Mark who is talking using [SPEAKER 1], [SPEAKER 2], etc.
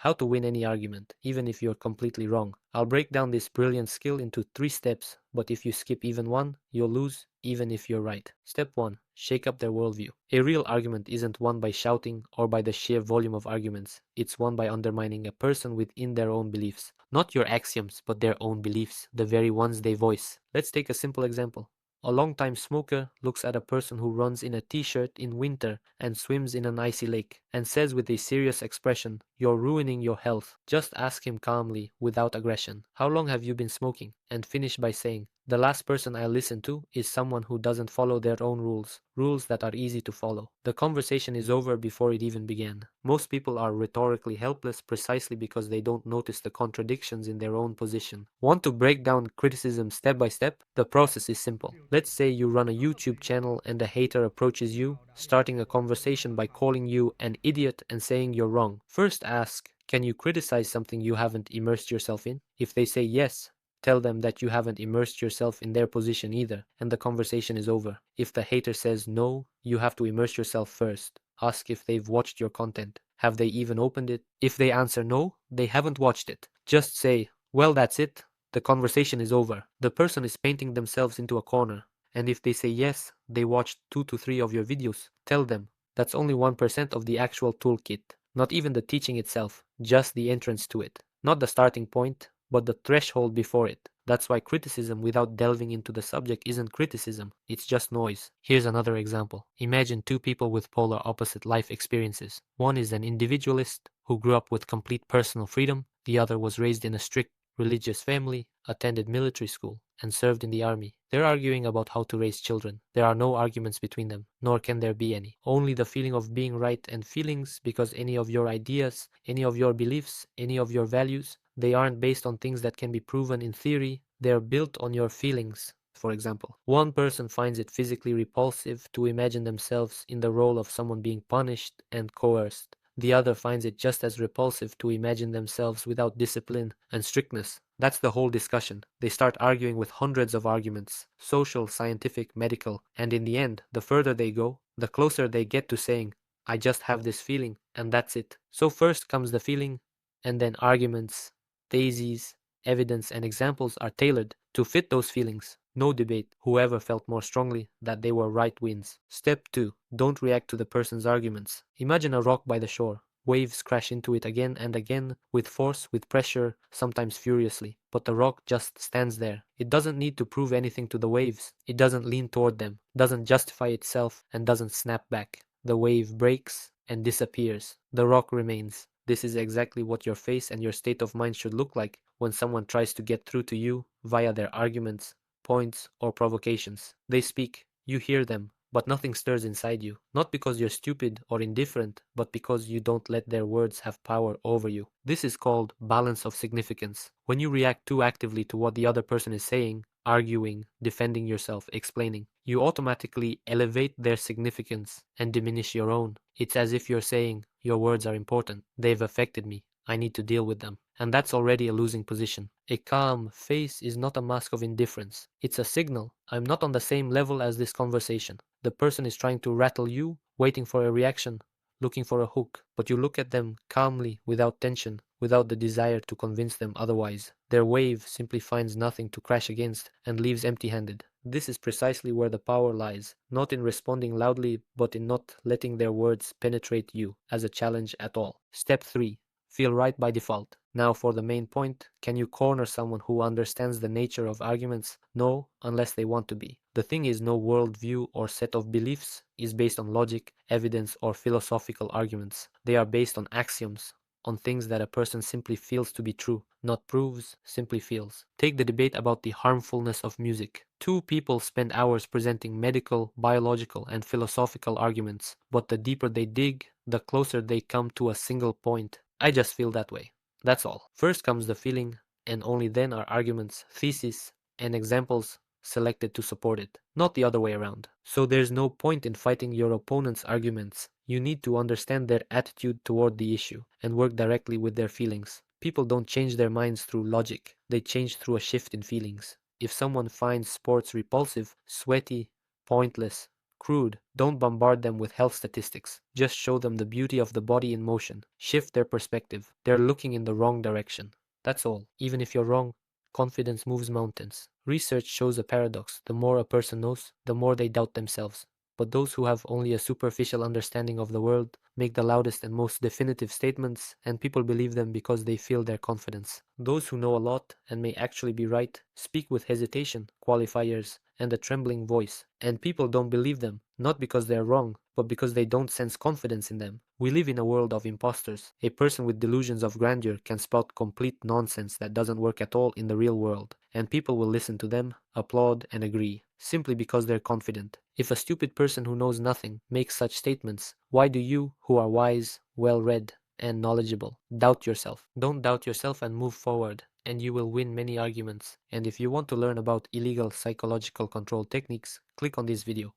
[SPEAKER 1] how to win any argument, even if you're completely wrong. I'll break down this brilliant skill into 3 steps, but if you skip even one, you'll lose, even if you're right. Step 1. Shake up their worldview. A real argument isn't won by shouting or by the sheer volume of arguments. It's won by undermining a person within their own beliefs. Not your axioms, but their own beliefs, the very ones they voice. Let's take a simple example. A long-time smoker looks at a person who runs in a t-shirt in winter and swims in an icy lake and says with a serious expression, "You're ruining your health." Just ask him calmly, without aggression, "How long have you been smoking?" and finish by saying, "The last person I listen to is someone who doesn't follow their own rules that are easy to follow." The conversation is over before it even began. Most people are rhetorically helpless precisely because they don't notice the contradictions in their own position. Want to break down criticism step by step? The process is simple. Let's say you run a YouTube channel and a hater approaches you, starting a conversation by calling you an idiot and saying you're wrong. First ask, can you criticize something you haven't immersed yourself in? If they say yes, tell them that you haven't immersed yourself in their position either, and the conversation is over. If the hater says no, you have to immerse yourself first. Ask if they've watched your content. Have they even opened it? If they answer no, they haven't watched it. Just say, "Well, that's it. The conversation is over." The person is painting themselves into a corner. And if they say yes, they watched 2 to 3 of your videos, tell them that's only 1% of the actual toolkit. Not even the teaching itself, just the entrance to it. Not the starting point, but the threshold before it. That's why criticism without delving into the subject isn't criticism, it's just noise. Here's another example. Imagine 2 people with polar opposite life experiences. One is an individualist who grew up with complete personal freedom. The other was raised in a strict religious family, attended military school, and served in the army. They're arguing about how to raise children. There are no arguments between them, nor can there be any. Only the feeling of being right and feelings, because any of your ideas, any of your beliefs, any of your values, they aren't based on things that can be proven in theory. They're built on your feelings. For example, one person finds it physically repulsive to imagine themselves in the role of someone being punished and coerced. The other finds it just as repulsive to imagine themselves without discipline and strictness. That's the whole discussion. They start arguing with hundreds of arguments, social, scientific, medical, and in the end, the further they go, the closer they get to saying, "I just have this feeling, and that's it." So first comes the feeling, and then arguments, theses, evidence, and examples are tailored to fit those feelings. No debate. Whoever felt more strongly that they were right wins. Step 2. Don't react to the person's arguments. Imagine a rock by the shore. Waves crash into it again and again, with force, with pressure, sometimes furiously. But the rock just stands there. It doesn't need to prove anything to the waves. It doesn't lean toward them, doesn't justify itself, and doesn't snap back. The wave breaks and disappears. The rock remains. This is exactly what your face and your state of mind should look like when someone tries to get through to you via their arguments, points, or provocations. They speak, you hear them, but nothing stirs inside you. Not because you're stupid or indifferent, but because you don't let their words have power over you. This is called balance of significance. When you react too actively to what the other person is saying, arguing, defending yourself, explaining, you automatically elevate their significance and diminish your own. It's as if you're saying, your words are important, they've affected me, I need to deal with them. And that's already a losing position. A calm face is not a mask of indifference. It's a signal. I'm not on the same level as this conversation. The person is trying to rattle you, waiting for a reaction, looking for a hook, but you look at them calmly, without tension, without the desire to convince them otherwise. Their wave simply finds nothing to crash against and leaves empty-handed. This is precisely where the power lies, not in responding loudly, but in not letting their words penetrate you as a challenge at all. Step 3. Feel right by default. Now for the main point, can you corner someone who understands the nature of arguments? No, unless they want to be. The thing is, no worldview or set of beliefs is based on logic, evidence, or philosophical arguments. They are based on axioms, on things that a person simply feels to be true, not proves, simply feels. Take the debate about the harmfulness of music. 2 people spend hours presenting medical, biological, and philosophical arguments, but the deeper they dig, the closer they come to a single point. I just feel that way. That's all. First comes the feeling, and only then are arguments, theses, and examples selected to support it, not the other way around. So there's no point in fighting your opponent's arguments. You need to understand their attitude toward the issue and work directly with their feelings. People don't change their minds through logic, they change through a shift in feelings. If someone finds sports repulsive, sweaty, pointless, crude, don't bombard them with health statistics. Just show them the beauty of the body in motion. Shift their perspective. They're looking in the wrong direction. That's all. Even if you're wrong, confidence moves mountains. Research shows a paradox. The more a person knows, the more they doubt themselves. But those who have only a superficial understanding of the world make the loudest and most definitive statements, and people believe them because they feel their confidence. Those who know a lot and may actually be right speak with hesitation, qualifiers, and a trembling voice, and people don't believe them, not because they're wrong, but because they don't sense confidence in them. We live in a world of imposters. A person with delusions of grandeur can spout complete nonsense that doesn't work at all in the real world, and people will listen to them, applaud, and agree, simply because they're confident. If a stupid person who knows nothing makes such statements, why do you, who are wise, well-read, and knowledgeable, doubt yourself? Don't doubt yourself and move forward, and you will win many arguments. And if you want to learn about illegal psychological control techniques, click on this video.